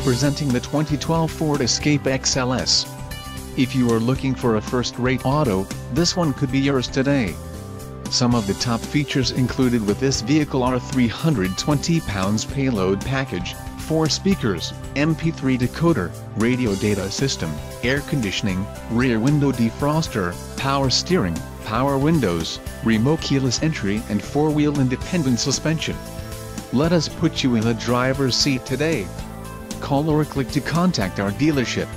presenting the 2012 Ford Escape XLS. If you are looking for a first-rate auto, this one could be yours today. Some of the top features included with this vehicle are 320 pounds payload package, 4 speakers, MP3 decoder, radio data system, air conditioning, rear window defroster, power steering, power windows, remote keyless entry and 4-wheel independent suspension. Let us put you in the driver's seat today. Call or click to contact our dealership.